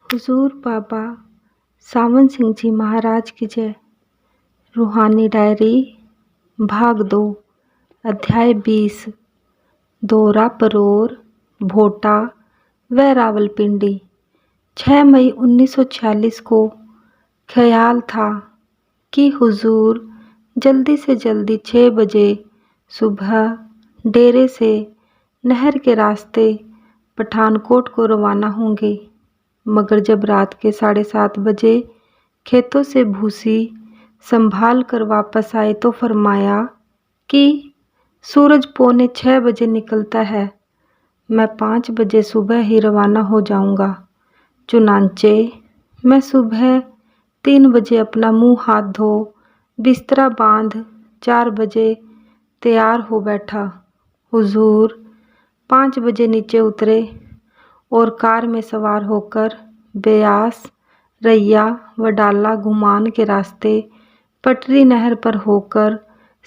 हुजूर बाबा सावन सिंह जी महाराज की जय। रूहानी डायरी भाग 2 अध्याय 20 दौरा परोर भोटा व रावलपिंडी। 6 मई 1946 को ख्याल था कि हुजूर जल्दी से जल्दी 6 बजे सुबह डेरे से नहर के रास्ते पठानकोट को रवाना होंगे, मगर जब रात के 7:30 बजे खेतों से भूसी संभाल कर वापस आए तो फरमाया कि सूरज 5:45 बजे निकलता है, मैं 5 बजे सुबह ही रवाना हो जाऊंगा। चुनांचे मैं सुबह 3 बजे अपना मुंह हाथ धो बिस्तरा बांध 4 बजे तैयार हो बैठा। हुजूर 5 बजे नीचे उतरे और कार में सवार होकर ब्यास, रैया व डाला घुमान के रास्ते पटरी नहर पर होकर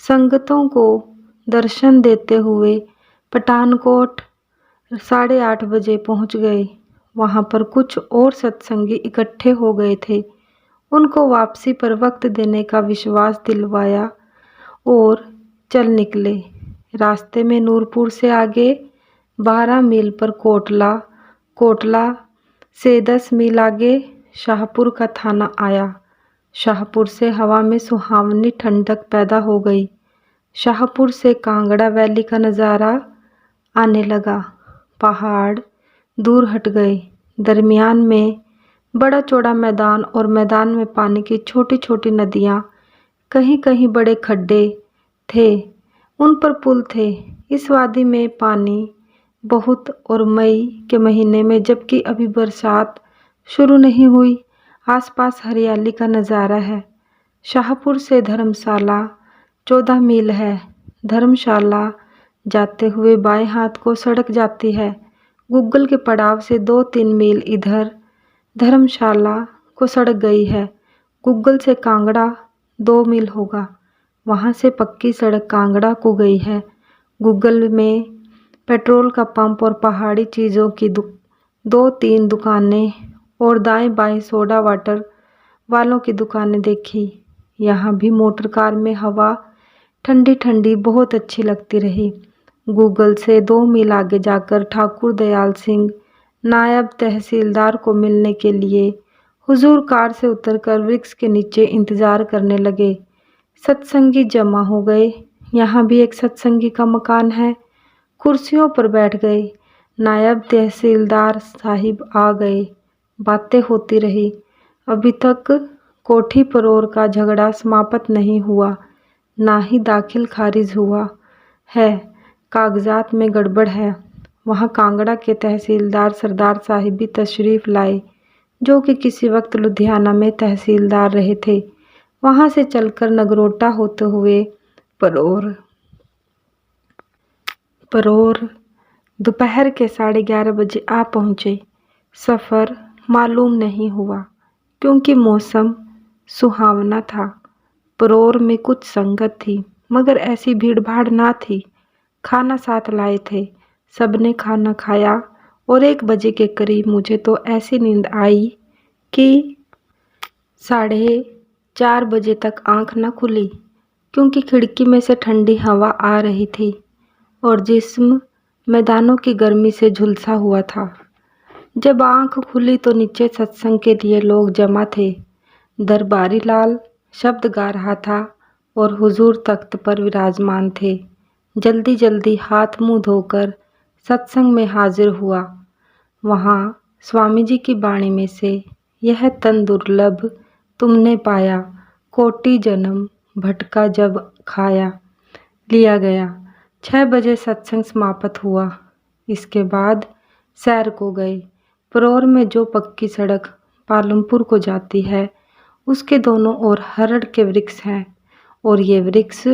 संगतों को दर्शन देते हुए पठानकोट 8:30 बजे पहुंच गए। वहां पर कुछ और सत्संगी इकट्ठे हो गए थे। उनको वापसी पर वक्त देने का विश्वास दिलवाया और चल निकले। रास्ते में नूरपुर से आगे 12 मील पर कोटला, कोटला से 10 मील आगे शाहपुर का थाना आया। शाहपुर से हवा में सुहावनी ठंडक पैदा हो गई। शाहपुर से कांगड़ा वैली का नज़ारा आने लगा। पहाड़ दूर हट गए। दरमियान में बड़ा चौड़ा मैदान और मैदान में पानी की छोटी छोटी नदियाँ, कहीं कहीं बड़े खड्डे थे, उन पर पुल थे। इस वादी में पानी बहुत और मई के महीने में, जबकि अभी बरसात शुरू नहीं हुई, आसपास हरियाली का नज़ारा है। शाहपुर से धर्मशाला 14 मील है। धर्मशाला जाते हुए बाएं हाथ को सड़क जाती है। गुग्गल के पड़ाव से 2-3 मील इधर धर्मशाला को सड़क गई है। गुग्गल से कांगड़ा 2 मील होगा, वहाँ से पक्की सड़क कांगड़ा को गई है। गुग्गल में पेट्रोल का पंप और पहाड़ी चीज़ों की 2-3 दुकानें और दाएं बाएं सोडा वाटर वालों की दुकानें देखी। यहाँ भी मोटर कार में हवा ठंडी ठंडी बहुत अच्छी लगती रही। गूगल से 2 मील आगे जाकर ठाकुर दयाल सिंह नायब तहसीलदार को मिलने के लिए हुजूर कार से उतरकर वृक्ष के नीचे इंतज़ार करने लगे। सत्संगी जमा हो गए। यहाँ भी एक सत्संगी का मकान है। कुर्सियों पर बैठ गए। नायब तहसीलदार साहिब आ गए। बातें होती रही। अभी तक कोठी परोर का झगड़ा समाप्त नहीं हुआ, ना ही दाखिल खारिज हुआ है। कागजात में गड़बड़ है। वहाँ कांगड़ा के तहसीलदार सरदार साहिब भी तशरीफ़ लाए, जो कि किसी वक्त लुधियाना में तहसीलदार रहे थे। वहाँ से चलकर नगरोटा होते हुए परोर दोपहर के 11:30 बजे आ पहुँचे। सफ़र मालूम नहीं हुआ क्योंकि मौसम सुहावना था। परोर में कुछ संगत थी, मगर ऐसी भीड़ भाड़ ना थी। खाना साथ लाए थे। सबने खाना खाया और 1 बजे के करीब मुझे तो ऐसी नींद आई कि 4:30 बजे तक आँख न खुली, क्योंकि खिड़की में से ठंडी हवा आ रही थी और जिस्म मैदानों की गर्मी से झुलसा हुआ था। जब आँख खुली तो नीचे सत्संग के लिए लोग जमा थे। दरबारी लाल शब्द गा रहा था और हुजूर तख्त पर विराजमान थे। जल्दी जल्दी हाथ मुंह धोकर सत्संग में हाजिर हुआ। वहाँ स्वामी जी की बाणी में से यह तन दुर्लभ तुमने पाया, कोटि जन्म भटका जब खाया लिया गया। 6 बजे सत्संग समाप्त हुआ। इसके बाद सैर को गए। परोर में जो पक्की सड़क पालमपुर को जाती है, उसके दोनों ओर हरड़ के वृक्ष हैं और ये वृक्ष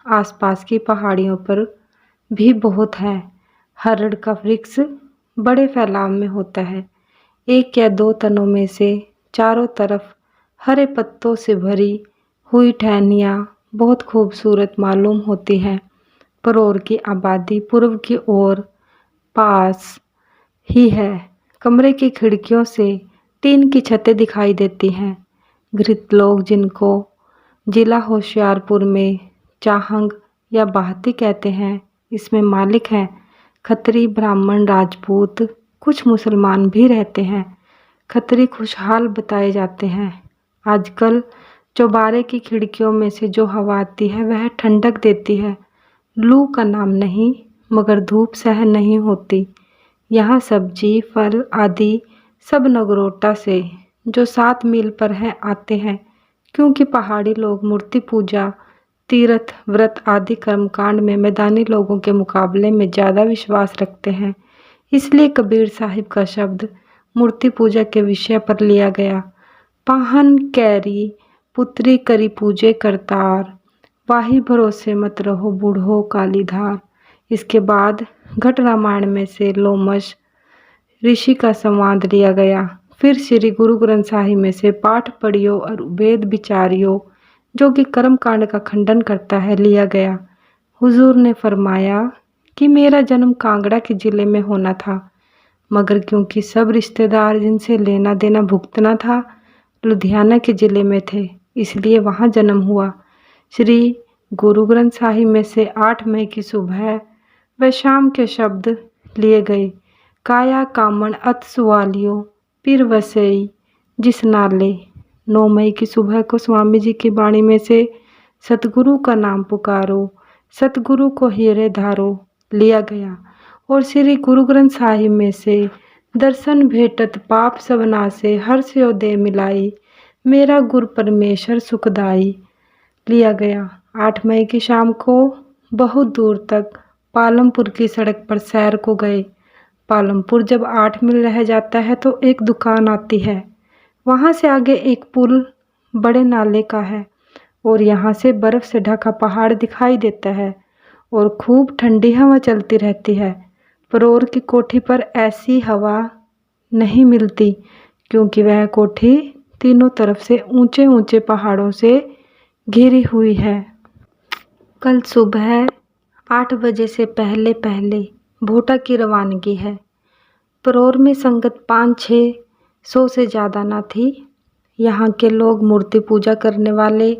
आसपास की पहाड़ियों पर भी बहुत हैं। हरड़ का वृक्ष बड़े फैलाव में होता है। 1 या 2 तनों में से चारों तरफ हरे पत्तों से भरी हुई टहनियाँ बहुत खूबसूरत मालूम होती हैं। परोर की आबादी पूर्व की ओर पास ही है। कमरे की खिड़कियों से टीन की छतें दिखाई देती हैं। घृत लोग, जिनको जिला होशियारपुर में चाहंग या बाहती कहते हैं, इसमें मालिक हैं। खत्री, ब्राह्मण, राजपूत, कुछ मुसलमान भी रहते हैं। खत्री खुशहाल बताए जाते हैं। आजकल चौबारे की खिड़कियों में से जो हवा आती है वह ठंडक देती है। लू का नाम नहीं, मगर धूप सहन नहीं होती। यहाँ सब्जी, फल आदि सब नगरोटा से, जो 7 मील पर है, आते हैं, क्योंकि पहाड़ी लोग मूर्ति पूजा, तीर्थ, व्रत आदि कर्मकांड में मैदानी लोगों के मुकाबले में ज़्यादा विश्वास रखते हैं। इसलिए कबीर साहिब का शब्द मूर्ति पूजा के विषय पर लिया गया। पाहन कैरी पुत्री करी पूजे करतार, वाही भरोसे मत रहो बूढ़ो कालीधार। इसके बाद घट रामायण में से लोमश ऋषि का संवाद लिया गया। फिर श्री गुरु ग्रंथ साहिब में से पाठ पढ़ियो और वेद विचारियो, जो कि कर्म कांड का खंडन करता है, लिया गया। हुजूर ने फरमाया कि मेरा जन्म कांगड़ा के ज़िले में होना था, मगर क्योंकि सब रिश्तेदार जिनसे लेना देना भुगतना था लुधियाना के ज़िले में थे, इसलिए वहाँ जन्म हुआ। श्री गुरु ग्रंथ साहिब में से 8 मई की सुबह व शाम के शब्द लिए गए। काया कामण अत सुवालियो पीर वसई जिस नाले। 9 मई की सुबह को स्वामी जी की वाणी में से सतगुरु का नाम पुकारो, सतगुरु को हीरे धारो लिया गया। और श्री गुरु ग्रंथ साहिब में से दर्शन भेटत पाप सब नासे, हर्ष दे मिलाई, मेरा गुरु परमेश्वर सुखदाई लिया गया। 8 मई की शाम को बहुत दूर तक पालमपुर की सड़क पर सैर को गए। पालमपुर जब 8 मील रह जाता है तो एक दुकान आती है। वहाँ से आगे एक पुल बड़े नाले का है और यहाँ से बर्फ़ से ढका पहाड़ दिखाई देता है और खूब ठंडी हवा चलती रहती है। परोर की कोठी पर ऐसी हवा नहीं मिलती, क्योंकि वह कोठी तीनों तरफ से ऊंचे ऊंचे पहाड़ों से घिरी हुई है। कल सुबह 8 बजे से पहले पहले भोटा की रवानगी है। परोर में संगत 500-600 से ज़्यादा न थी। यहाँ के लोग मूर्ति पूजा करने वाले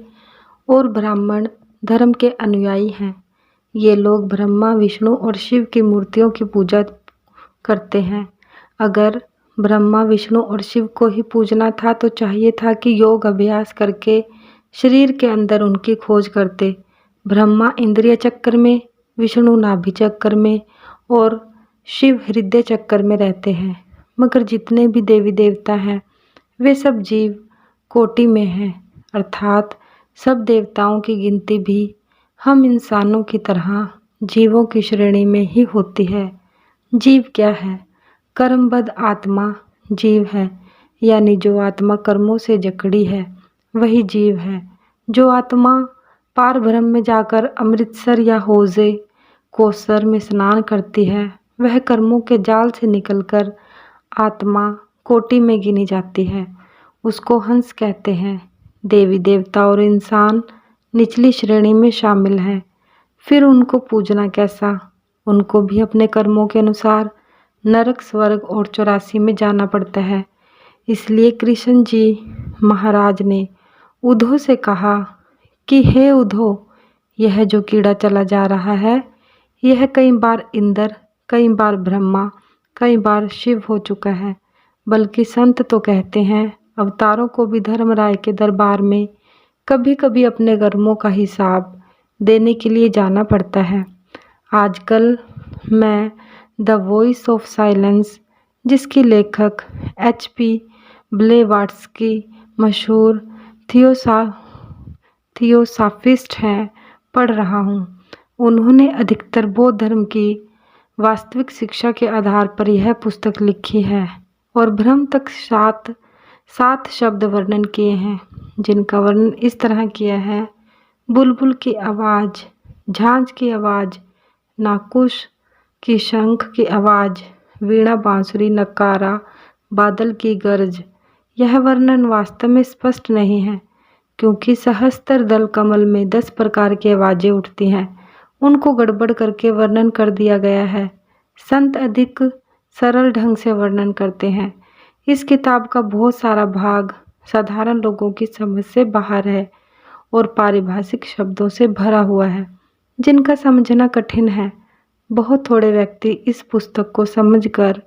और ब्राह्मण धर्म के अनुयायी हैं। ये लोग ब्रह्मा, विष्णु और शिव की मूर्तियों की पूजा करते हैं। अगर ब्रह्मा, विष्णु और शिव को ही पूजना था तो चाहिए था कि योग अभ्यास करके शरीर के अंदर उनकी खोज करते। ब्रह्मा इंद्रिय चक्कर में, विष्णु नाभि चक्कर में और शिव हृदय चक्कर में रहते हैं। मगर जितने भी देवी देवता हैं वे सब जीव कोटि में हैं, अर्थात सब देवताओं की गिनती भी हम इंसानों की तरह जीवों की श्रेणी में ही होती है। जीव क्या है? कर्मबद्ध आत्मा जीव है, यानी जो आत्मा कर्मों से जकड़ी है वही जीव है। जो आत्मा पार ब्रह्म में जाकर अमृतसर या हौजे कौसर में स्नान करती है वह कर्मों के जाल से निकलकर आत्मा कोटि में गिनी जाती है। उसको हंस कहते हैं। देवी देवता और इंसान निचली श्रेणी में शामिल हैं। फिर उनको पूजना कैसा? उनको भी अपने कर्मों के अनुसार नरक, स्वर्ग और 84 में जाना पड़ता है। इसलिए कृष्ण जी महाराज ने उद्धव से कहा कि हे उद्धव, यह जो कीड़ा चला जा रहा है यह कई बार इंद्र, कई बार ब्रह्मा, कई बार शिव हो चुका है। बल्कि संत तो कहते हैं अवतारों को भी धर्मराय के दरबार में कभी कभी अपने कर्मों का हिसाब देने के लिए जाना पड़ता है। आजकल मैं द वॉइस ऑफ साइलेंस, जिसकी लेखक HP ब्लेवाट्स्की मशहूर थियोसाफिस्ट हैं, पढ़ रहा हूँ। उन्होंने अधिकतर बौद्ध धर्म की वास्तविक शिक्षा के आधार पर यह पुस्तक लिखी है और ब्रह्म तक 7 शब्द वर्णन किए हैं, जिनका वर्णन इस तरह किया है। बुलबुल की आवाज़, झांझ की आवाज़, नाकुश की शंख की आवाज़, वीणा, बांसुरी, नकारा, बादल की गरज। यह वर्णन वास्तव में स्पष्ट नहीं है, क्योंकि सहस्त्र दल कमल में 10 प्रकार की आवाज़ें उठती हैं। उनको गड़बड़ करके वर्णन कर दिया गया है। संत अधिक सरल ढंग से वर्णन करते हैं। इस किताब का बहुत सारा भाग साधारण लोगों की समझ से बाहर है और पारिभाषिक शब्दों से भरा हुआ है जिनका समझना कठिन है। बहुत थोड़े व्यक्ति इस पुस्तक को समझकर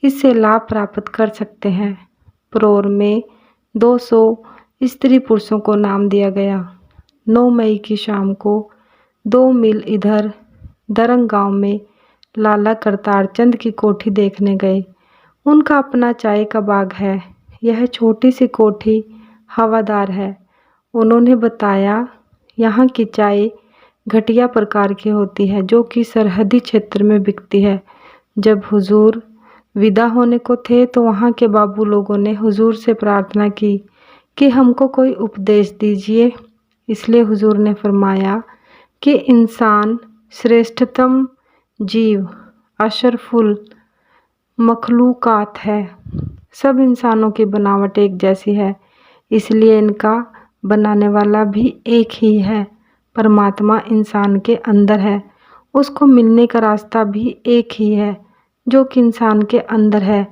इससे लाभ प्राप्त कर सकते हैं। प्रोर में 200 स्त्री पुरुषों को नाम दिया गया। 9 मई की शाम को 2 मील इधर दरंग गांव में लाला करतार चंद की कोठी देखने गए। उनका अपना चाय का बाग है। यह छोटी सी कोठी हवादार है। उन्होंने बताया, यहाँ की चाय घटिया प्रकार की होती है जो कि सरहदी क्षेत्र में बिकती है। जब हुजूर विदा होने को थे तो वहाँ के बाबू लोगों ने हुजूर से प्रार्थना की कि हमको कोई उपदेश दीजिए। इसलिए हुजूर ने फरमाया कि इंसान श्रेष्ठतम जीव अशरफुल मखलूकात है। सब इंसानों की बनावट एक जैसी है, इसलिए इनका बनाने वाला भी एक ही है। परमात्मा इंसान के अंदर है, उसको मिलने का रास्ता भी एक ही है जो कि इंसान के अंदर है।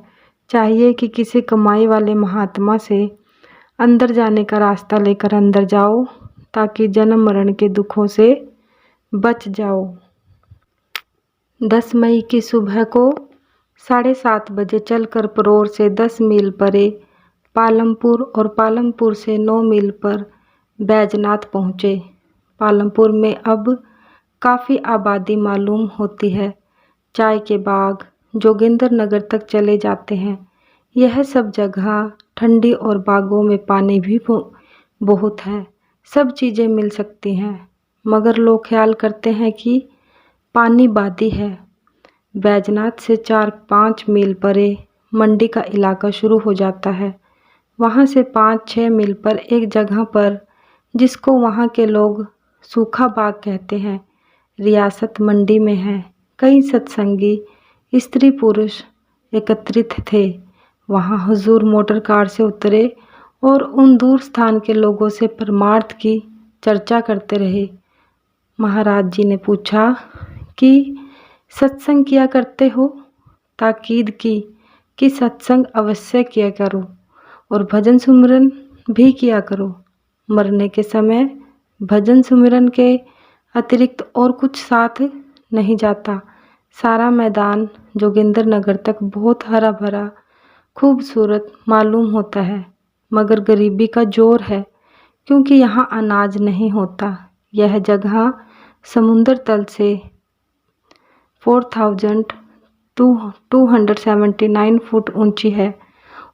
चाहिए कि किसी कमाई वाले महात्मा से अंदर जाने का रास्ता लेकर अंदर जाओ ताकि जन्म मरण के दुखों से बच जाओ। 10 मई की सुबह को 7:30 बजे चलकर परोर से 10 मील परे पालमपुर और पालमपुर से 9 मील पर बैजनाथ पहुँचे। पालमपुर में अब काफ़ी आबादी मालूम होती है। चाय के बाग जोगिंदर नगर तक चले जाते हैं। यह सब जगह ठंडी और बागों में पानी भी बहुत है। सब चीज़ें मिल सकती हैं, मगर लोग ख्याल करते हैं कि पानी बादी है। बैजनाथ से 4-5 मील परे मंडी का इलाका शुरू हो जाता है। वहाँ से 5-6 मील पर एक जगह पर, जिसको वहाँ के लोग सूखा बाग कहते हैं, रियासत मंडी में है, कई सत्संगी स्त्री पुरुष एकत्रित थे। वहाँ हुजूर मोटर कार से उतरे और उन दूर स्थान के लोगों से परमार्थ की चर्चा करते रहे। महाराज जी ने पूछा कि सत्संग किया करते हो? ताकीद की कि सत्संग अवश्य किया करो और भजन सुमिरन भी किया करो। मरने के समय भजन सुमिरन के अतिरिक्त और कुछ साथ नहीं जाता। सारा मैदान जोगिंदर नगर तक बहुत हरा भरा खूबसूरत मालूम होता है, मगर गरीबी का जोर है क्योंकि यहाँ अनाज नहीं होता। यह जगह समुंदर तल से 4279 फुट ऊंची है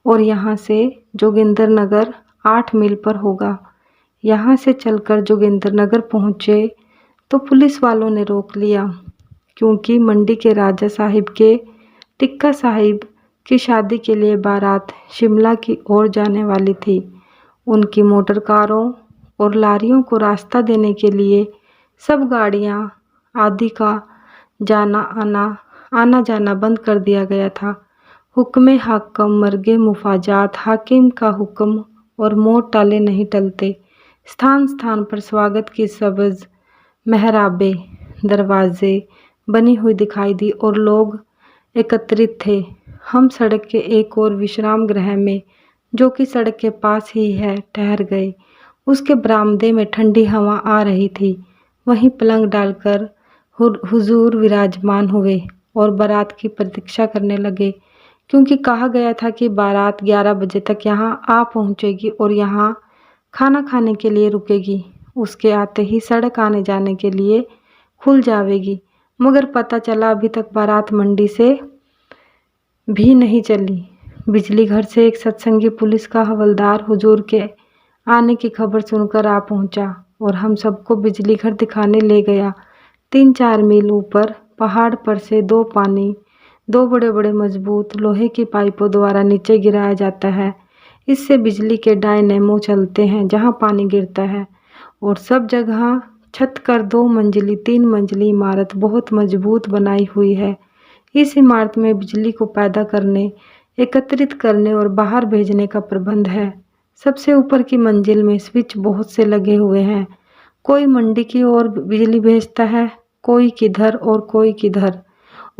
और यहाँ से जोगिंदर नगर 8 मील पर होगा। यहाँ से चलकर जोगिंदर नगर पहुँचे तो पुलिस वालों ने रोक लिया, क्योंकि मंडी के राजा साहिब के टिक्का साहिब की शादी के लिए बारात शिमला की ओर जाने वाली थी। उनकी मोटर कारों और लारियों को रास्ता देने के लिए सब गाड़ियाँ आदि का आना जाना बंद कर दिया गया था। हुक्म हाकम मर्गे मुफाजात, हाकिम का हुक्म और मोट टाले नहीं टलते। स्थान स्थान पर स्वागत की सब्ज़ मेहराबे दरवाजे बनी हुई दिखाई दी और लोग एकत्रित थे। हम सड़क के एक और विश्राम गृह में, जो कि सड़क के पास ही है, ठहर गए। उसके बरामदे में ठंडी हवा आ रही थी। वहीं पलंग डालकर हुजूर विराजमान हुए और बारात की प्रतीक्षा करने लगे, क्योंकि कहा गया था कि बारात 11 बजे तक यहाँ आ पहुँचेगी और यहाँ खाना खाने के लिए रुकेगी। उसके आते ही सड़क आने जाने के लिए खुल जाएगी। मगर पता चला अभी तक बारात मंडी से भी नहीं चली। बिजली घर से एक सत्संगी पुलिस का हवलदार हुजूर के आने की खबर सुनकर आ पहुंचा और हम सबको बिजली घर दिखाने ले गया। 3-4 मील ऊपर पहाड़ पर से दो बड़े बड़े मजबूत लोहे की पाइपों द्वारा नीचे गिराया जाता है। इससे बिजली के डायनेमो चलते हैं जहां पानी गिरता है, और सब जगह छत कर 2 मंजिली 3 मंजिली इमारत बहुत मजबूत बनाई हुई है। इस इमारत में बिजली को पैदा करने, एकत्रित करने और बाहर भेजने का प्रबंध है। सबसे ऊपर की मंजिल में स्विच बहुत से लगे हुए हैं। कोई मंडी की ओर बिजली भेजता है, कोई किधर और कोई किधर,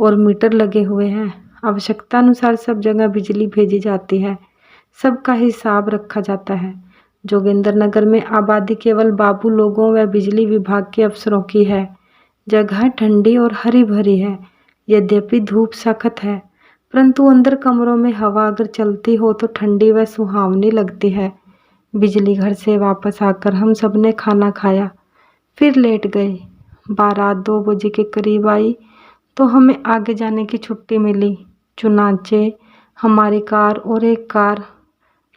और मीटर लगे हुए हैं। आवश्यकता अनुसार सब जगह बिजली भेजी जाती है, सबका हिसाब रखा जाता है। जोगिंदरनगर में आबादी केवल बाबू लोगों व बिजली विभाग के अफसरों की है। जगह ठंडी और हरी भरी है। यद्यपि धूप सख्त है, परंतु अंदर कमरों में हवा अगर चलती हो तो ठंडी व सुहावनी लगती है। बिजली घर से वापस आकर हम सब ने खाना खाया, फिर लेट गए। बारात 2 बजे के करीब आई तो हमें आगे जाने की छुट्टी मिली। चुनाचे हमारी कार और एक कार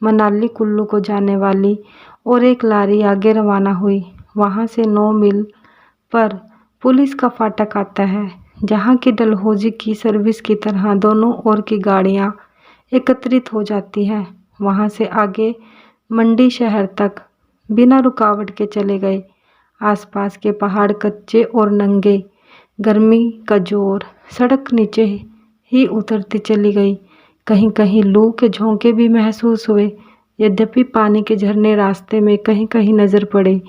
मनाली कुल्लू को जाने वाली और एक लारी आगे रवाना हुई। वहाँ से 9 मील पर पुलिस का फाटक आता है, जहाँ की डलहौजी की सर्विस की तरह दोनों ओर की गाड़ियाँ एकत्रित हो जाती हैं। वहाँ से आगे मंडी शहर तक बिना रुकावट के चले गए। आसपास के पहाड़ कच्चे और नंगे, गर्मी का जोर, सड़क नीचे ही उतरती चली गई। कहीं कहीं लू के झोंके भी महसूस हुए। यद्यपि पानी के झरने रास्ते में कहीं कहीं नजर पड़े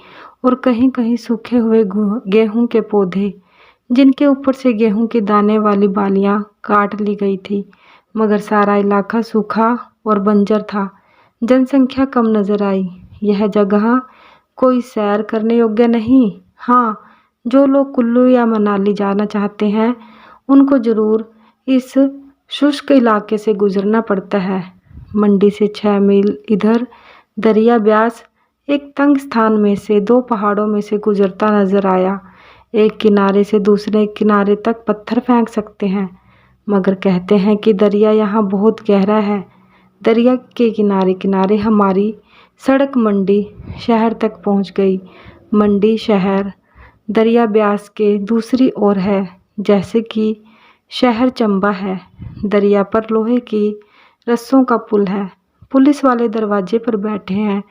और कहीं कहीं सूखे हुए गेहूं के पौधे, जिनके ऊपर से गेहूं के दाने वाली बालियां काट ली गई थी। मगर सारा इलाका सूखा और बंजर था। जनसंख्या कम नजर आई। यह जगह कोई सैर करने योग्य नहीं। हाँ, जो लोग कुल्लू या मनाली जाना चाहते हैं उनको ज़रूर इस शुष्क इलाके से गुजरना पड़ता है। मंडी से 6 मील इधर दरिया ब्यास एक तंग स्थान में से 2 पहाड़ों में से गुजरता नजर आया। एक किनारे से दूसरे किनारे तक पत्थर फेंक सकते हैं, मगर कहते हैं कि दरिया यहाँ बहुत गहरा है। दरिया के किनारे किनारे हमारी सड़क मंडी शहर तक पहुँच गई। मंडी शहर दरिया ब्यास के दूसरी ओर है, जैसे कि शहर चंबा है। दरिया पर लोहे की रस्सों का पुल है। पुलिस वाले दरवाजे पर बैठे हैं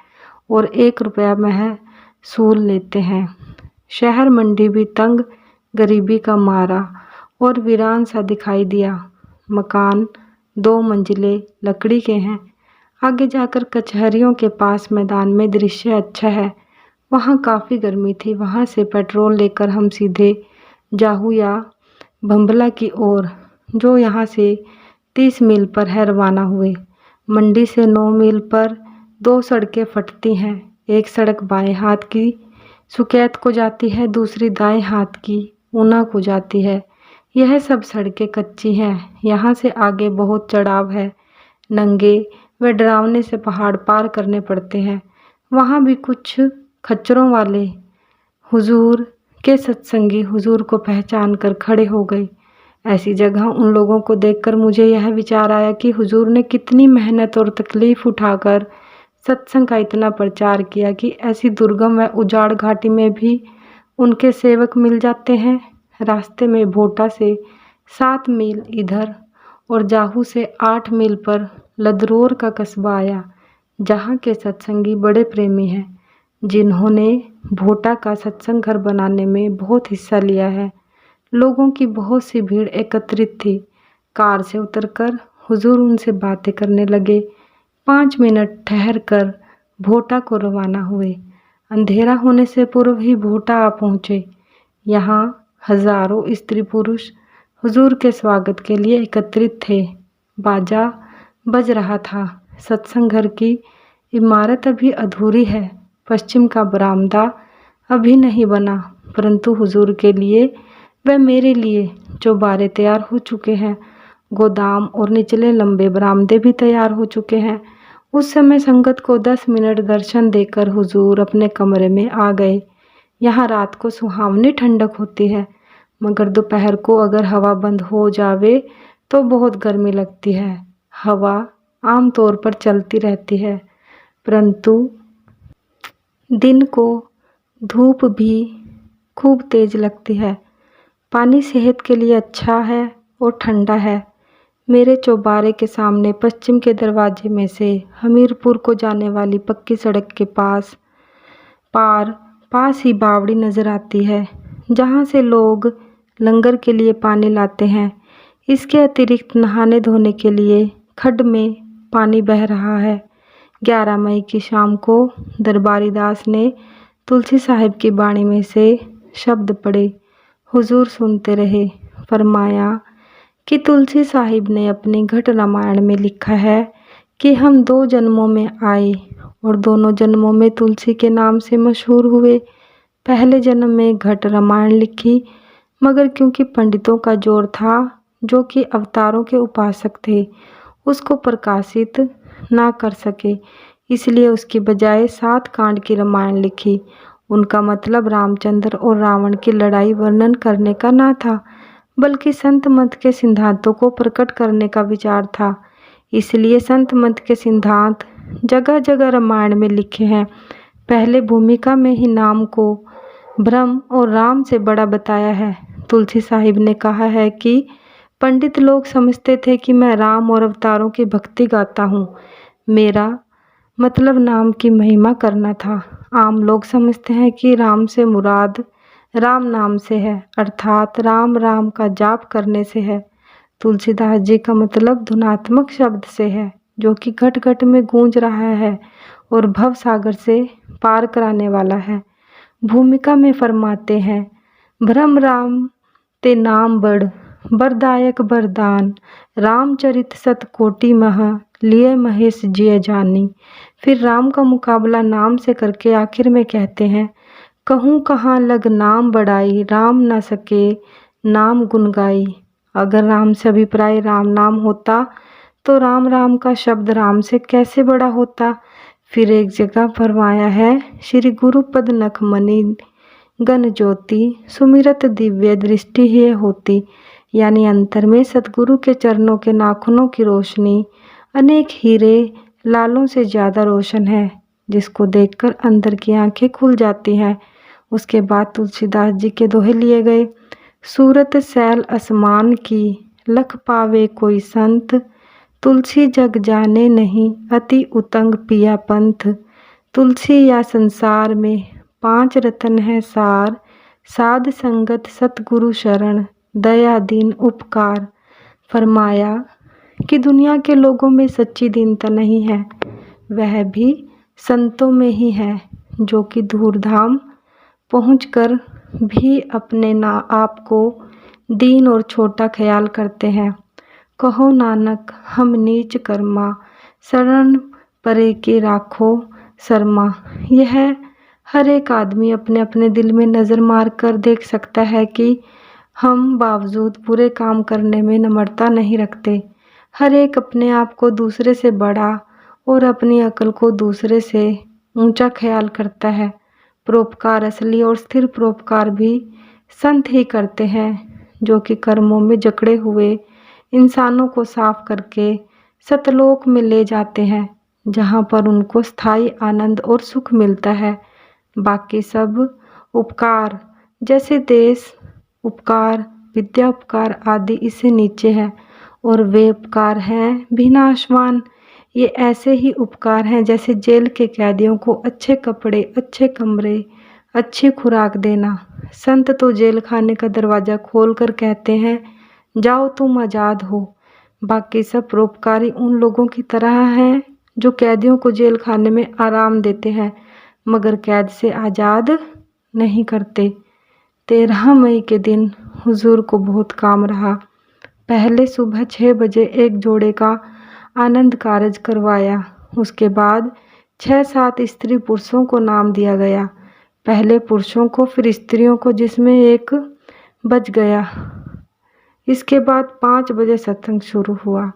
और 1 रुपया महसूल लेते हैं। शहर मंडी भी तंग, गरीबी का मारा और वीरान सा दिखाई दिया। मकान 2 मंजिले लकड़ी के हैं। आगे जाकर कचहरियों के पास मैदान में दृश्य अच्छा है। वहाँ काफ़ी गर्मी थी। वहाँ से पेट्रोल लेकर हम सीधे जाहू या भंबला की ओर, जो यहाँ से 30 मील पर है, रवाना हुए। मंडी से 9 मील पर 2 सड़कें फटती हैं। एक सड़क बाएं हाथ की सुकैत को जाती है, दूसरी दाएं हाथ की ऊना को जाती है। यह सब सड़कें कच्ची हैं। यहाँ से आगे बहुत चढ़ाव है। नंगे व डरावने से पहाड़ पार करने पड़ते हैं। वहाँ भी कुछ खच्चरों वाले हुजूर के सत्संगी हुजूर को पहचान कर खड़े हो गए। ऐसी जगह उन लोगों को देखकर मुझे यह विचार आया कि हुजूर ने कितनी मेहनत और तकलीफ उठाकर सत्संग का इतना प्रचार किया कि ऐसी दुर्गम व उजाड़ घाटी में भी उनके सेवक मिल जाते हैं। रास्ते में भोटा से 7 मील इधर और जाहू से 8 मील पर लदरोर का कस्बा आया, जहाँ के सत्संगी बड़े प्रेमी हैं, जिन्होंने भोटा का सत्संग घर बनाने में बहुत हिस्सा लिया है। लोगों की बहुत सी भीड़ एकत्रित थी। कार से उतरकर हुजूर उनसे बातें करने लगे। 5 मिनट ठहर कर भोटा को रवाना हुए। अंधेरा होने से पूर्व ही भोटा आ पहुँचे। यहाँ हजारों स्त्री पुरुष हुजूर के स्वागत के लिए एकत्रित थे। बाजा बज रहा था। सत्संग घर की इमारत अभी अधूरी है। पश्चिम का बरामदा अभी नहीं बना, परंतु हुजूर के लिए व मेरे लिए चौबारे तैयार हो चुके हैं। गोदाम और निचले लंबे बरामदे भी तैयार हो चुके हैं। उस समय संगत को 10 मिनट दर्शन देकर हुजूर अपने कमरे में आ गए। यहाँ रात को सुहावनी ठंडक होती है, मगर दोपहर को अगर हवा बंद हो जावे तो बहुत गर्मी लगती है। हवा आम तौर पर चलती रहती है, परंतु दिन को धूप भी खूब तेज लगती है। पानी सेहत के लिए अच्छा है और ठंडा है। मेरे चौबारे के सामने पश्चिम के दरवाजे में से हमीरपुर को जाने वाली पक्की सड़क के पास ही बावड़ी नज़र आती है, जहाँ से लोग लंगर के लिए पानी लाते हैं। इसके अतिरिक्त नहाने धोने के लिए खड्ड में पानी बह रहा है। 11 मई की शाम को दरबारी दास ने तुलसी साहिब की बाणी में से शब्द पढ़े। हुजूर सुनते रहे। फरमाया कि तुलसी साहिब ने अपनी घट रामायण में लिखा है कि हम 2 जन्मों में आए और दोनों जन्मों में तुलसी के नाम से मशहूर हुए। पहले जन्म में घट रामायण लिखी, मगर क्योंकि पंडितों का जोर था जो कि अवतारों के उपासक थे, उसको प्रकाशित ना कर सके, इसलिए उसकी बजाय 7 कांड की रामायण लिखी। उनका मतलब रामचंद्र और रावण की लड़ाई वर्णन करने का ना था, बल्कि संत मत के सिद्धांतों को प्रकट करने का विचार था। इसलिए संत मत के सिद्धांत जगह जगह रामायण में लिखे हैं। पहले भूमिका में ही नाम को ब्रह्म और राम से बड़ा बताया है। तुलसी साहिब ने कहा है कि पंडित लोग समझते थे कि मैं राम और अवतारों की भक्ति गाता हूँ, मेरा मतलब नाम की महिमा करना था। आम लोग समझते हैं कि राम से मुराद राम नाम से है, अर्थात राम राम का जाप करने से है। तुलसीदास जी का मतलब धुनात्मक शब्द से है, जो कि घट घट में गूंज रहा है और भव सागर से पार कराने वाला है। भूमिका में फरमाते हैं, ब्रह्म राम ते नाम बड़ बरदायक बरदान, रामचरित सतकोटि मह लिए महेश जिय जानी। फिर राम का मुकाबला नाम से करके आखिर में कहते हैं, कहूँ कहाँ लग नाम बढ़ाई, राम न सके नाम गुन गाई। अगर राम से अभिप्राय राम नाम होता तो राम राम का शब्द राम से कैसे बड़ा होता। फिर एक जगह फरमाया है, श्री गुरुपद नख मणि गण ज्योति, सुमिरत दिव्य दृष्टि ही होती। यानी अंतर में सतगुरु के चरणों के नाखूनों की रोशनी अनेक हीरे लालों से ज़्यादा रोशन है, जिसको देखकर अंदर की आंखें खुल जाती हैं। उसके बाद तुलसीदास जी के दोहे लिए गए, सूरत सैल आसमान की, लख पावे कोई संत, तुलसी जग जाने नहीं, अति उतंग पिया पंथ। तुलसी या संसार में 5 रतन है सार, साध संगत सतगुरु शरण, दया दीन उपकार। फरमाया कि दुनिया के लोगों में सच्ची दीनता नहीं है, वह भी संतों में ही है, जो कि धूर्धाम पहुंचकर भी अपने ना आप को दीन और छोटा ख्याल करते हैं। कहो नानक हम नीच कर्मा, शरण परे के राखो शर्मा। यह हर एक आदमी अपने अपने दिल में नज़र मार कर देख सकता है कि हम बावजूद बुरे काम करने में नम्रता नहीं रखते। हर एक अपने आप को दूसरे से बड़ा और अपनी अकल को दूसरे से ऊंचा ख्याल करता है। परोपकार असली और स्थिर परोपकार भी संत ही करते हैं, जो कि कर्मों में जकड़े हुए इंसानों को साफ करके सतलोक में ले जाते हैं, जहाँ पर उनको स्थायी आनंद और सुख मिलता है। बाकी सब उपकार जैसे देश उपकार, विद्या उपकार आदि इससे नीचे है, और वे उपकार हैं विनाशवान। ये ऐसे ही उपकार हैं जैसे जेल के कैदियों को अच्छे कपड़े, अच्छे कमरे, अच्छी खुराक देना। संत तो जेल खाने का दरवाज़ा खोल कर कहते हैं, जाओ तुम आज़ाद हो। बाकी सब परोपकारी उन लोगों की तरह हैं जो कैदियों को जेल खाने में आराम देते हैं, मगर कैद से आज़ाद नहीं करते। 13 मई के दिन हुजूर को बहुत काम रहा। पहले सुबह 6 बजे एक जोड़े का आनंद कारज करवाया। उसके बाद 6-7 स्त्री पुरुषों को नाम दिया गया। पहले पुरुषों को, फिर स्त्रियों को, जिसमें एक बच गया। इसके बाद 5 बजे सत्संग शुरू हुआ।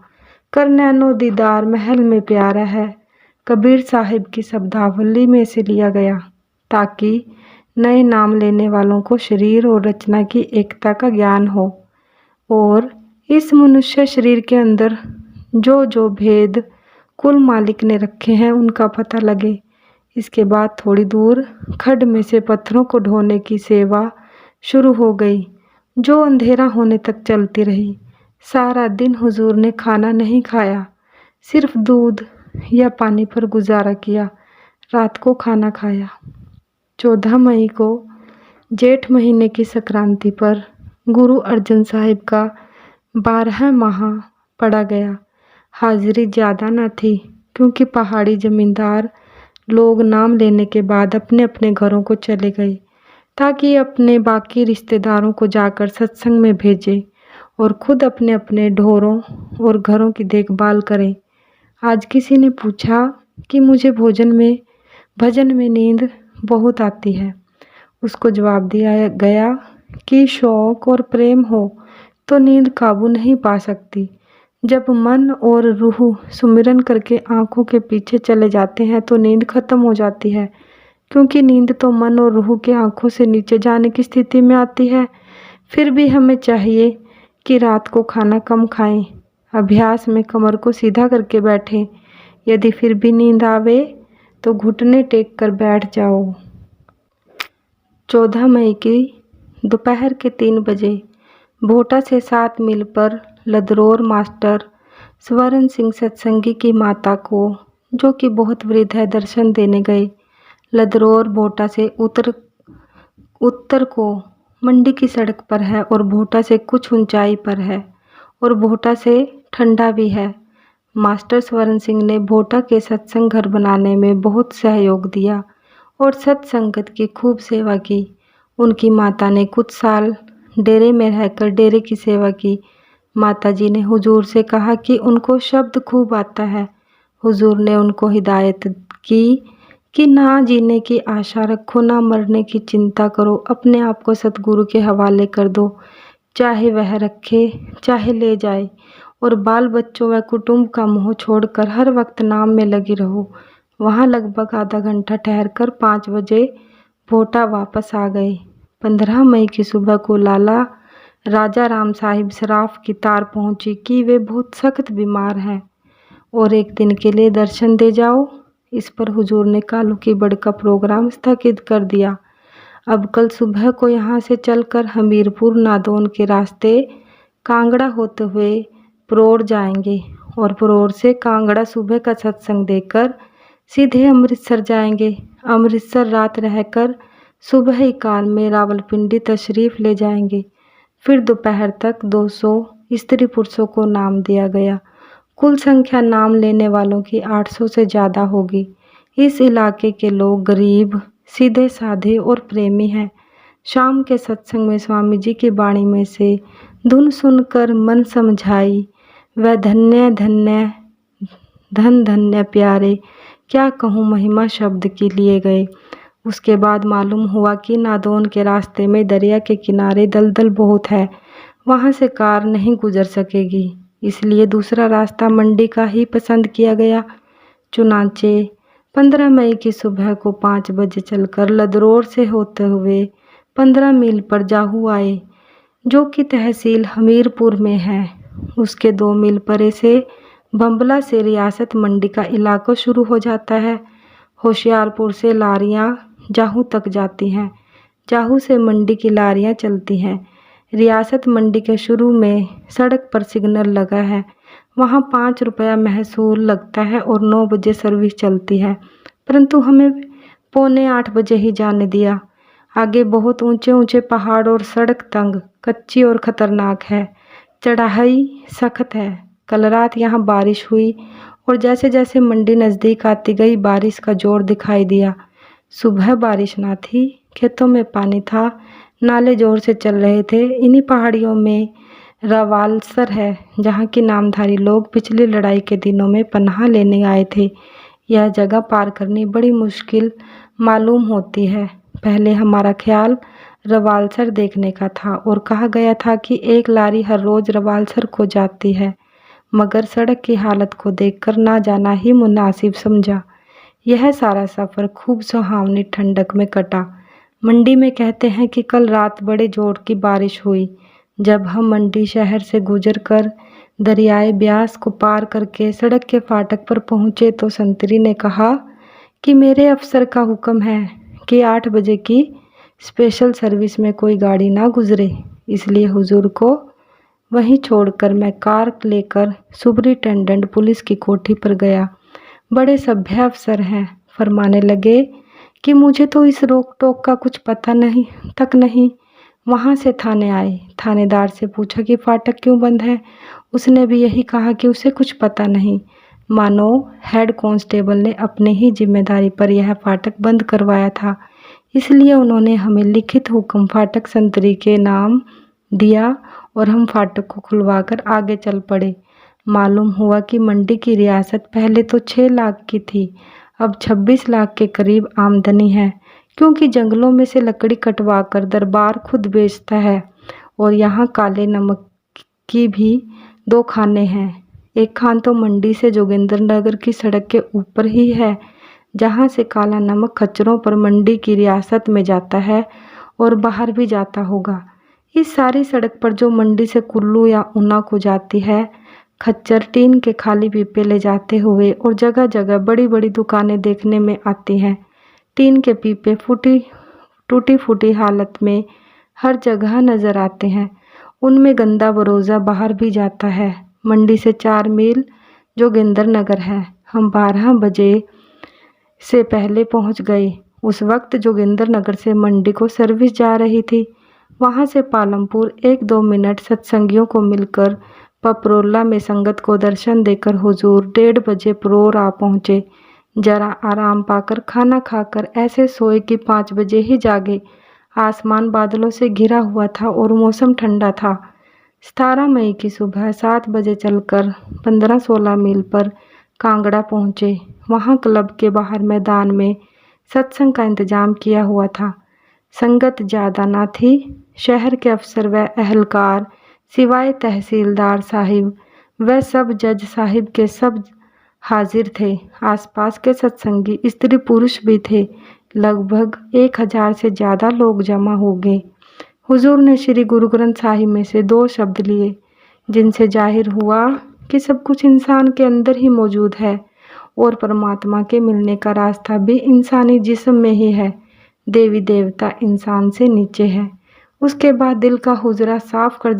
कर नैनो दीदार महल में प्यारा है, कबीर साहिब की शब्दावली में से लिया गया, ताकि नए नाम लेने वालों को शरीर और रचना की एकता का ज्ञान हो और इस मनुष्य शरीर के अंदर जो जो भेद कुल मालिक ने रखे हैं उनका पता लगे। इसके बाद थोड़ी दूर खड्ड में से पत्थरों को ढोने की सेवा शुरू हो गई, जो अंधेरा होने तक चलती रही। सारा दिन हुजूर ने खाना नहीं खाया, सिर्फ दूध या पानी पर गुजारा किया। रात को खाना खाया। 14 मई को जेठ महीने की संक्रांति पर गुरु अर्जन साहिब का 12 माह पड़ा गया। हाजिरी ज़्यादा न थी, क्योंकि पहाड़ी जमींदार लोग नाम लेने के बाद अपने अपने घरों को चले गए, ताकि अपने बाकी रिश्तेदारों को जाकर सत्संग में भेजे और खुद अपने अपने ढोरों और घरों की देखभाल करें। आज किसी ने पूछा कि मुझे भजन में नींद बहुत आती है। उसको जवाब दिया गया कि शौक और प्रेम हो तो नींद काबू नहीं पा सकती। जब मन और रूह सुमिरन करके आंखों के पीछे चले जाते हैं तो नींद खत्म हो जाती है, क्योंकि नींद तो मन और रूह के आंखों से नीचे जाने की स्थिति में आती है। फिर भी हमें चाहिए कि रात को खाना कम खाएं, अभ्यास में कमर को सीधा करके बैठें। यदि फिर भी नींद आवे तो घुटने टेक कर बैठ जाओ। 14 मई की दोपहर के 3 बजे भोटा से 7 मील पर लदरौर मास्टर स्वर्ण सिंह सत्संगी की माता को, जो कि बहुत वृद्ध है, दर्शन देने गए। लदरौर भोटा से उत्तर को मंडी की सड़क पर है और भोटा से कुछ ऊंचाई पर है और भोटा से ठंडा भी है। मास्टर स्वर्ण सिंह ने भोटा के सत्संग घर बनाने में बहुत सहयोग दिया और सत्संगत की खूब सेवा की। उनकी माता ने कुछ साल डेरे में रहकर डेरे की सेवा की। माताजी ने हुजूर से कहा कि उनको शब्द खूब आता है। हुजूर ने उनको हिदायत की कि ना जीने की आशा रखो, ना मरने की चिंता करो, अपने आप को सतगुरु के हवाले कर दो, चाहे वह रखे चाहे ले जाए, और बाल बच्चों व कुटुंब का मोह छोड़कर हर वक्त नाम में लगी रहो। वहाँ लगभग आधा घंटा ठहरकर 5 बजे भोटा वापस आ गए। 15 मई की सुबह को लाला राजा राम साहिब सराफ की तार पहुंची कि वे बहुत सख्त बीमार हैं और एक दिन के लिए दर्शन दे जाओ। इस पर हुजूर ने कालू की बड़ का प्रोग्राम स्थगित कर दिया। अब कल सुबह को यहाँ से चलकर हमीरपुर नादौन के रास्ते कांगड़ा होते हुए परोर जाएंगे और परोर से कांगड़ा सुबह का सत्संग देकर सीधे अमृतसर जाएंगे। अमृतसर रात रहकर सुबह ही कार में रावलपिंडी तशरीफ़ ले जाएंगे। फिर दोपहर तक 200 स्त्री पुरुषों को नाम दिया गया। कुल संख्या नाम लेने वालों की 800 से ज़्यादा होगी। इस इलाके के लोग गरीब, सीधे साधे और प्रेमी हैं। शाम के सत्संग में स्वामी जी की वाणी में से धुन सुनकर मन समझाई, वह धन्य धन्य धन धन्य प्यारे, क्या कहूँ महिमा शब्द की लिए गए। उसके बाद मालूम हुआ कि नादौन के रास्ते में दरिया के किनारे दलदल बहुत है, वहाँ से कार नहीं गुजर सकेगी, इसलिए दूसरा रास्ता मंडी का ही पसंद किया गया। चुनाचे 15 मई की सुबह को 5 बजे चलकर लदरौर से होते हुए 15 मील पर जाहू आए, जो कि तहसील हमीरपुर में है। उसके 2 मील परे से बम्बला से रियासत मंडी का इलाका शुरू हो जाता है। होशियारपुर से लारियां जाहू तक जाती हैं। जाहू से मंडी की लारियां चलती हैं। रियासत मंडी के शुरू में सड़क पर सिग्नल लगा है, वहाँ 5 रुपया महसूल लगता है और 9 बजे सर्विस चलती है, परंतु हमें 7:45 बजे ही जाने दिया। आगे बहुत ऊंचे ऊंचे पहाड़ और सड़क तंग, कच्ची और ख़तरनाक है। चढ़ाई सख्त है। कल रात यहाँ बारिश हुई और जैसे जैसे मंडी नज़दीक आती गई बारिश का जोर दिखाई दिया। सुबह बारिश ना थी, खेतों में पानी था, नाले जोर से चल रहे थे। इन्हीं पहाड़ियों में रवालसर है, जहाँ की नामधारी लोग पिछली लड़ाई के दिनों में पनाह लेने आए थे। यह जगह पार करनी बड़ी मुश्किल मालूम होती है। पहले हमारा ख्याल रवालसर देखने का था और कहा गया था कि एक लारी हर रोज़ रवालसर को जाती है, मगर सड़क की हालत को देखकर ना जाना ही मुनासिब समझा। यह सारा सफ़र खूब सुहावनी ठंडक में कटा। मंडी में कहते हैं कि कल रात बड़े जोर की बारिश हुई। जब हम मंडी शहर से गुजरकर दरियाए ब्यास को पार करके सड़क के फाटक पर पहुँचे तो संतरी ने कहा कि मेरे अफसर का हुक्म है कि 8 बजे की स्पेशल सर्विस में कोई गाड़ी ना गुजरे, इसलिए हुजूर को वहीं छोड़कर मैं कार लेकर सुपरिटेंडेंट पुलिस की कोठी पर गया। बड़े सभ्य अफसर हैं। फरमाने लगे कि मुझे तो इस रोक टोक का कुछ पता नहीं। वहाँ से थाने आए। थानेदार से पूछा कि फाटक क्यों बंद है। उसने भी यही कहा कि उसे कुछ पता नहीं। मानो हेड कांस्टेबल ने अपने ही जिम्मेदारी पर यह फाटक बंद करवाया था, इसलिए उन्होंने हमें लिखित हुक्म फाटक संतरी के नाम दिया और हम फाटक को खुलवाकर आगे चल पड़े। मालूम हुआ कि मंडी की रियासत पहले तो 6 लाख की थी, अब 26 लाख के करीब आमदनी है, क्योंकि जंगलों में से लकड़ी कटवाकर दरबार खुद बेचता है। और यहाँ काले नमक की भी 2 खाने हैं। एक खान तो मंडी से जोगिंद्रनगर की सड़क के ऊपर ही है, जहाँ से काला नमक खच्चरों पर मंडी की रियासत में जाता है और बाहर भी जाता होगा। इस सारी सड़क पर जो मंडी से कुल्लू या ऊना को जाती है, खच्चर टीन के खाली पीपे ले जाते हुए और जगह जगह बड़ी बड़ी दुकानें देखने में आती हैं। टीन के पीपे टूटी फूटी हालत में हर जगह नजर आते हैं। उनमें गंदा बरोजा बाहर भी जाता है। मंडी से 4 मील जोगिंद्रनगर है। हम 12 बजे से पहले पहुंच गए। उस वक्त जोगिंद्रनगर से मंडी को सर्विस जा रही थी। वहां से पालमपुर 1-2 मिनट सत्संगियों को मिलकर पपरोला में संगत को दर्शन देकर हुजूर 1:30 बजे परोर आ पहुँचे। जरा आराम पाकर खाना खाकर ऐसे सोए कि 5 बजे ही जागे। आसमान बादलों से घिरा हुआ था और मौसम ठंडा था। 17 मई की सुबह 7 बजे चलकर 15-16 मील पर कांगड़ा पहुँचे। वहाँ क्लब के बाहर मैदान में सत्संग का इंतजाम किया हुआ था। संगत ज़्यादा ना थी। शहर के अफसर व अहलकार सिवाय तहसीलदार साहिब व सब जज साहिब के सब हाजिर थे। आसपास के सत्संगी स्त्री पुरुष भी थे। लगभग 1000 से ज़्यादा लोग जमा हो गए। हुजूर ने श्री गुरु ग्रंथ साहिब में से 2 शब्द लिए, जिनसे जाहिर हुआ कि सब कुछ इंसान के अंदर ही मौजूद है और परमात्मा के मिलने का रास्ता भी इंसानी जिस्म में ही है। देवी देवता इंसान से नीचे है। उसके बाद दिल का हुजरा साफ कर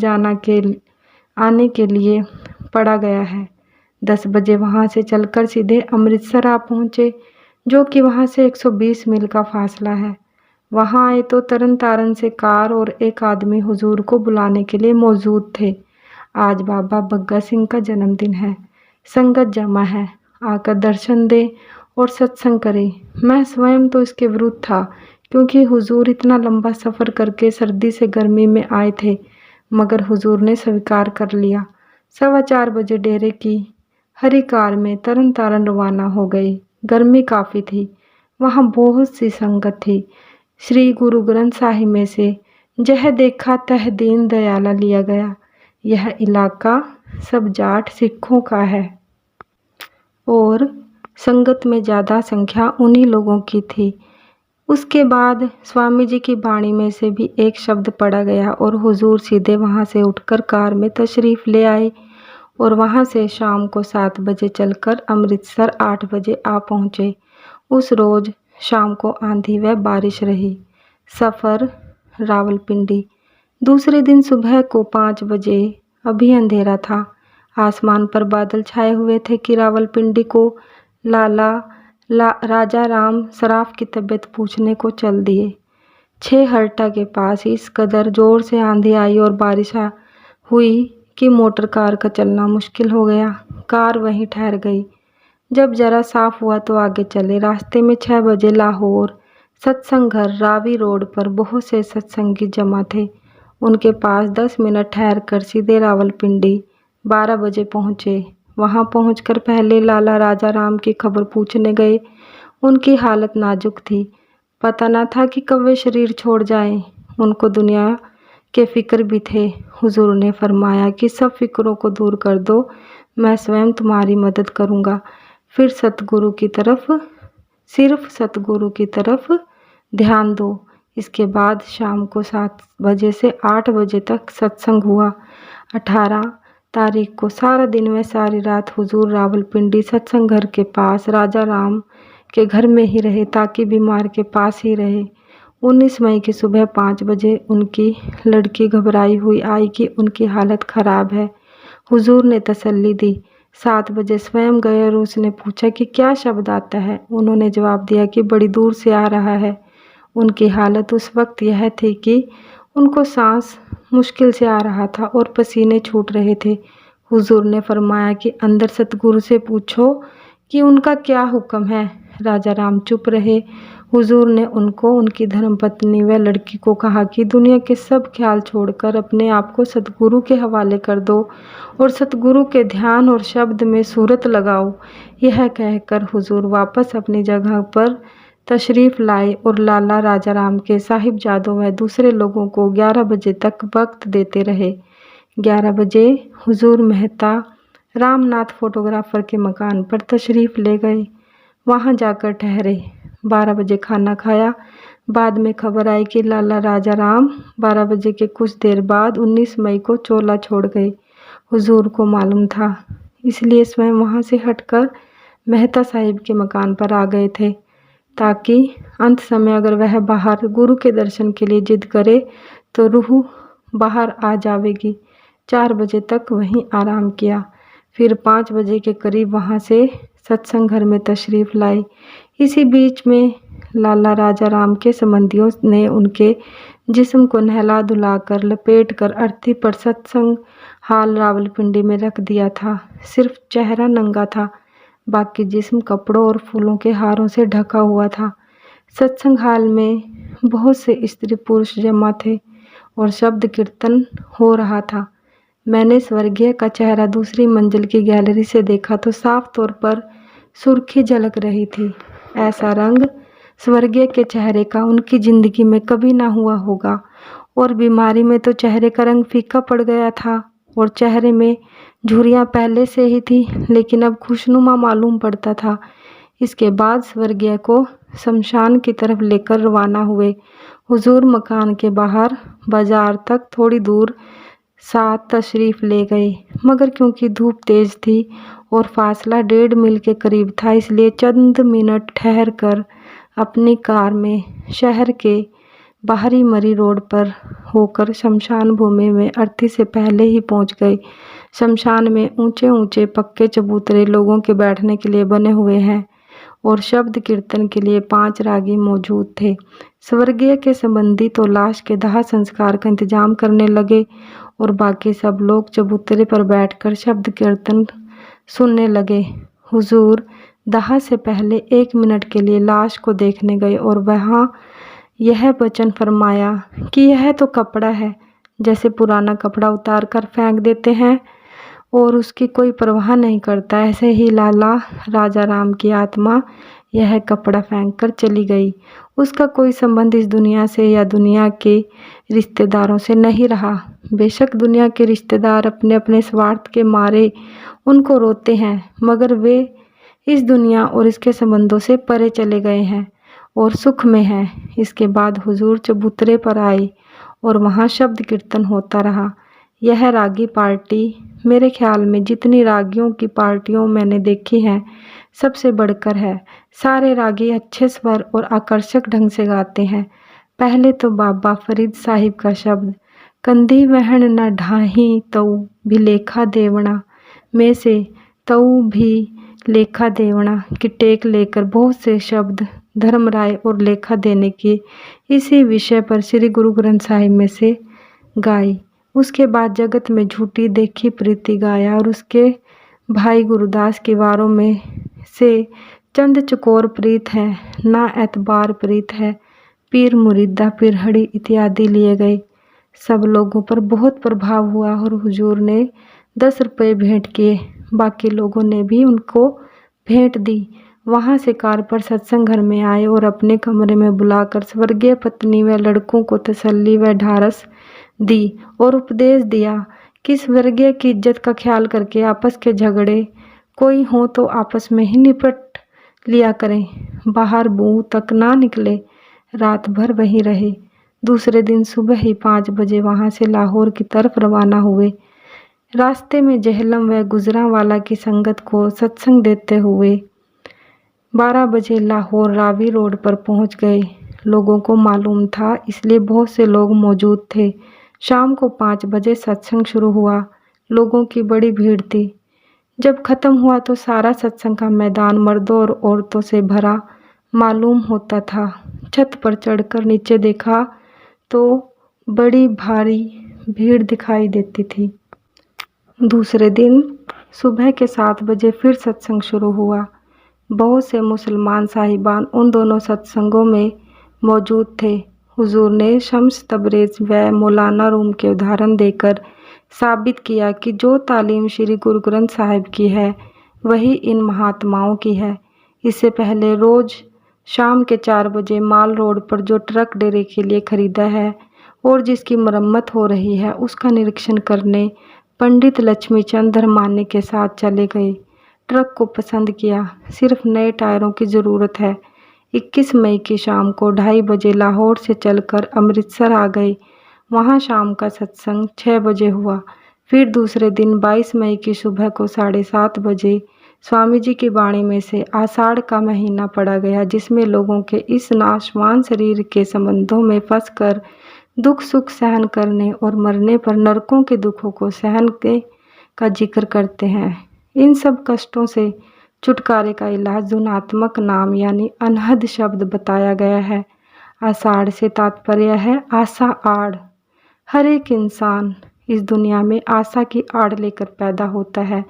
आने के लिए पड़ा गया है। 10 बजे वहाँ से चलकर सीधे अमृतसर आ पहुँचे, जो कि वहाँ से 120 मील का फासला है। वहाँ आए तो तरन तारन से कार और एक आदमी हुजूर को बुलाने के लिए मौजूद थे। आज बाबा बग्गा सिंह का जन्मदिन है, संगत जमा है, आकर दर्शन दे और सत्संग करे। मैं स्वयं तो इसके विरुद्ध था, क्योंकि हुजूर इतना लंबा सफ़र करके सर्दी से गर्मी में आए थे, मगर हुजूर ने स्वीकार कर लिया। 4:15 बजे डेरे की हरी कार में तरन तारन रवाना हो गई। गर्मी काफ़ी थी, वहाँ बहुत सी संगत थी। श्री गुरु ग्रंथ साहिब में से जह देखा तह दीन दयाला लिया गया। यह इलाका सब जाट सिखों का है और संगत में ज़्यादा संख्या उन्हीं लोगों की थी। उसके बाद स्वामी जी की वाणी में से भी एक शब्द पढ़ा गया और हुजूर सीधे वहाँ से उठकर कार में तशरीफ़ ले आए और वहाँ से शाम को 7 बजे चलकर अमृतसर 8 बजे आ पहुँचे। उस रोज़ शाम को आंधी व बारिश रही। सफ़र रावलपिंडी। दूसरे दिन सुबह को 5 बजे अभी अंधेरा था। आसमान पर बादल छाए हुए थे कि रावलपिंडी को राजा राम सराफ की तबीयत पूछने को चल दिए। 6 हर्टा के पास इस कदर जोर से आंधी आई और बारिश हुई कि मोटर कार का चलना मुश्किल हो गया। कार वहीं ठहर गई। जब जरा साफ हुआ तो आगे चले। रास्ते में 6 बजे लाहौर सत्संग घर रावी रोड पर बहुत से सत्संगी जमा थे। उनके पास 10 मिनट ठहर कर सीधे रावलपिंडी 12 बजे पहुँचे। वहाँ पहुंचकर पहले लाला राजा राम की खबर पूछने गए। उनकी हालत नाजुक थी। पता न था कि कब वे शरीर छोड़ जाएं। उनको दुनिया के फिक्र भी थे। हुजूर ने फरमाया कि सब फिक्रों को दूर कर दो, मैं स्वयं तुम्हारी मदद करूँगा। फिर सिर्फ सतगुरु की तरफ ध्यान दो। इसके बाद शाम को 7 बजे से 8 बजे तक सत्संग हुआ। 18 तारीख को सारा दिन व सारी रात हुजूर रावलपिंडी सत्संग घर के पास राजा राम के घर में ही रहे, ताकि बीमार के पास ही रहे। 19 मई की सुबह 5 बजे उनकी लड़की घबराई हुई आई कि उनकी हालत ख़राब है। हुजूर ने तसल्ली दी। 7 बजे स्वयं गए और उसने पूछा कि क्या शब्द आता है। उन्होंने जवाब दिया कि बड़ी दूर से आ रहा है। उनकी हालत उस वक्त यह थी कि उनको सांस मुश्किल से आ रहा था और पसीने छूट रहे थे। हुजूर ने फरमाया कि अंदर सतगुरु से पूछो कि उनका क्या हुक्म है। राजा राम चुप रहे। हुजूर ने उनको, उनकी धर्मपत्नी व लड़की को कहा कि दुनिया के सब ख्याल छोड़कर अपने आप को सतगुरु के हवाले कर दो और सतगुरु के ध्यान और शब्द में सूरत लगाओ। यह कहकर हुजूर वापस अपनी जगह पर तशरीफ़ लाए और लाला राजा राम के साहिबजादों व दूसरे लोगों को 11 बजे तक वक्त देते रहे। 11 बजे हुजूर मेहता रामनाथ फोटोग्राफर के मकान पर तशरीफ़ ले गए। वहाँ जाकर ठहरे। 12 बजे खाना खाया। बाद में खबर आई कि लाला राजा राम 12 बजे के कुछ देर बाद 19 मई को चोला छोड़ गए। हुजूर को मालूम था, इसलिए स्वयं वहाँ से हटकर मेहता साहिब के मकान पर आ गए थे, ताकि अंत समय अगर वह बाहर गुरु के दर्शन के लिए जिद करे तो रूह बाहर आ जावेगी। 4 बजे तक वहीं आराम किया। फिर 5 बजे के करीब वहाँ से सत्संग घर में तशरीफ़ लाई। इसी बीच में लाला राजा राम के संबंधियों ने उनके जिस्म को नहला धुलाकर लपेट कर अर्थी पर सत्संग हाल रावलपिंडी में रख दिया था। सिर्फ चेहरा नंगा था, बाकी जिस्म कपड़ों और फूलों के हारों से ढका हुआ था। सत्संग हाल में बहुत से स्त्री पुरुष जमा थे और शब्द कीर्तन हो रहा था। मैंने स्वर्गीय का चेहरा दूसरी मंजिल की गैलरी से देखा तो साफ तौर पर सुर्खी झलक रही थी। ऐसा रंग स्वर्गीय के चेहरे का उनकी जिंदगी में कभी ना हुआ होगा। और बीमारी में तो चेहरे का रंग फीका पड़ गया था और चेहरे में झुर्रियाँ पहले से ही थी, लेकिन अब खुशनुमा मालूम पड़ता था। इसके बाद स्वर्गीय को शमशान की तरफ लेकर रवाना हुए। हुजूर मकान के बाहर बाजार तक थोड़ी दूर साथ तशरीफ़ ले गए, मगर क्योंकि धूप तेज़ थी और फासला 1.5 मील के करीब था, इसलिए चंद मिनट ठहर कर अपनी कार में शहर के बाहरी मरी रोड पर होकर शमशान भूमि में अर्थी से पहले ही पहुंच गए। शमशान में ऊंचे ऊंचे पक्के चबूतरे लोगों के बैठने के लिए बने हुए हैं और शब्द कीर्तन के लिए 5 रागी मौजूद थे। स्वर्गीय के संबंधी तो लाश के दाह संस्कार का इंतजाम करने लगे और बाकी सब लोग चबूतरे पर बैठकर शब्द कीर्तन सुनने लगे। हुजूर दाह से पहले 1 मिनट के लिए लाश को देखने गए और वहाँ यह वचन फरमाया कि यह तो कपड़ा है, जैसे पुराना कपड़ा उतार कर फेंक देते हैं और उसकी कोई परवाह नहीं करता, ऐसे ही लाला राजा राम की आत्मा यह कपड़ा फेंक कर चली गई। उसका कोई संबंध इस दुनिया से या दुनिया के रिश्तेदारों से नहीं रहा। बेशक दुनिया के रिश्तेदार अपने अपने स्वार्थ के मारे उनको रोते हैं, मगर वे इस दुनिया और इसके संबंधों से परे चले गए हैं और सुख में हैं। इसके बाद हुजूर चबूतरे पर आए और वहाँ शब्द कीर्तन होता रहा। यह रागी पार्टी मेरे ख्याल में जितनी रागियों की पार्टियों मैंने देखी हैं सबसे बढ़कर है। सारे रागी अच्छे स्वर और आकर्षक ढंग से गाते हैं। पहले तो बाबा फरीद साहिब का शब्द कंधी वहन न ढाही तऊ भी लेखा देवना में से तऊ भी लेखा देवना की टेक लेकर बहुत से शब्द धर्मराय और लेखा देने के इसी विषय पर श्री गुरु ग्रंथ साहिब में से गाई। उसके बाद जगत में झूठी देखी प्रीति गाया और उसके भाई गुरुदास की वारों में से चंद चकोर प्रीत है, ना एतबार प्रीत है, पीर मुरीदा पिरहड़ी इत्यादि लिए गए। सब लोगों पर बहुत प्रभाव हुआ और हुजूर ने 10 रुपये भेंट किए। बाकी लोगों ने भी उनको भेंट दी। वहाँ से कार पर सत्संग घर में आए और अपने कमरे में बुलाकर स्वर्गीय पत्नी व लड़कों को तसल्ली व ढारस दी और उपदेश दिया कि स्वर्गीय की इज्जत का ख्याल करके आपस के झगड़े कोई हो तो आपस में ही निपट लिया करें, बाहर बू तक ना निकले, रात भर वहीं रहे। दूसरे दिन सुबह ही 5 बजे वहाँ से लाहौर की तरफ रवाना हुए। रास्ते में जहलम व गुजरांवाला की संगत को सत्संग देते हुए 12 बजे लाहौर रावी रोड पर पहुँच गए। लोगों को मालूम था, इसलिए बहुत से लोग मौजूद थे। शाम को 5 बजे सत्संग शुरू हुआ। लोगों की बड़ी भीड़ थी। जब ख़त्म हुआ तो सारा सत्संग का मैदान मर्दों और औरतों से भरा मालूम होता था। छत पर चढ़कर नीचे देखा तो बड़ी भारी भीड़ दिखाई देती थी। दूसरे दिन सुबह के 7 बजे फिर सत्संग शुरू हुआ। बहुत से मुसलमान साहिबान उन दोनों सत्संगों में मौजूद थे। हुजूर ने शम्स तबरेज़ व मौलाना रूम के उदाहरण देकर साबित किया कि जो तालीम श्री गुरु ग्रंथ साहिब की है वही इन महात्माओं की है। इससे पहले रोज़ शाम के 4 बजे माल रोड पर जो ट्रक डेरे के लिए खरीदा है और जिसकी मरम्मत हो रही है उसका निरीक्षण करने पंडित लक्ष्मीचंद धर्मानी के साथ चले गए। ट्रक को पसंद किया, सिर्फ नए टायरों की ज़रूरत है। 21 मई की शाम को 2:30 बजे लाहौर से चलकर अमृतसर आ गए। वहाँ शाम का सत्संग 6 बजे हुआ। फिर दूसरे दिन 22 मई की सुबह को 7:30 बजे स्वामी जी की वाणी में से आषाढ़ का महीना पड़ा गया, जिसमें लोगों के इस नाशवान शरीर के संबंधों में फंसकर दुख सुख सहन करने और मरने पर नरकों के दुखों को सहन के का जिक्र करते हैं। इन सब कष्टों से छुटकारे का इलाज धुनात्मक नाम यानी अनहद शब्द बताया गया है। आषाढ़ से तात्पर्य है आशा आड़। हर एक इंसान इस दुनिया में आशा की आड़ लेकर पैदा होता है,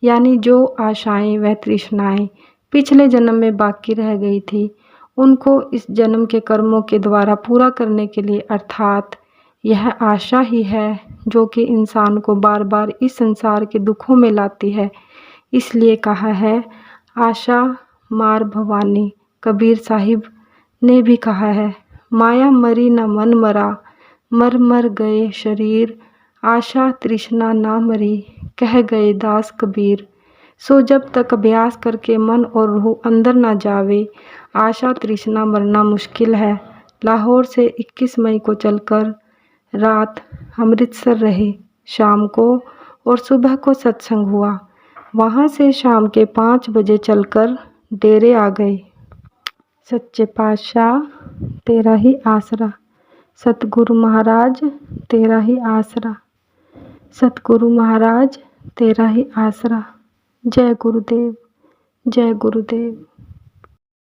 यानी जो आशाएं व तृष्णाएं पिछले जन्म में बाकी रह गई थी उनको इस जन्म के कर्मों के द्वारा पूरा करने के लिए, अर्थात यह आशा ही है जो कि इंसान को बार बार इस संसार के दुखों में लाती है। इसलिए कहा है आशा मार भवानी। कबीर साहिब ने भी कहा है माया मरी न मन मरा, मर मर गए शरीर, आशा तृष्णा ना मरी, कह गए दास कबीर। सो जब तक अभ्यास करके मन और रूह अंदर ना जावे, आशा तृष्णा मरना मुश्किल है। लाहौर से 21 मई को चलकर रात अमृतसर रहे। शाम को और सुबह को सत्संग हुआ। वहाँ से शाम के 5 बजे चलकर डेरे आ गए। सच्चे पातशाह तेरा ही आसरा, सतगुरु महाराज तेरा ही आसरा, सतगुरु महाराज तेरा ही आसरा। जय गुरुदेव, जय गुरुदेव।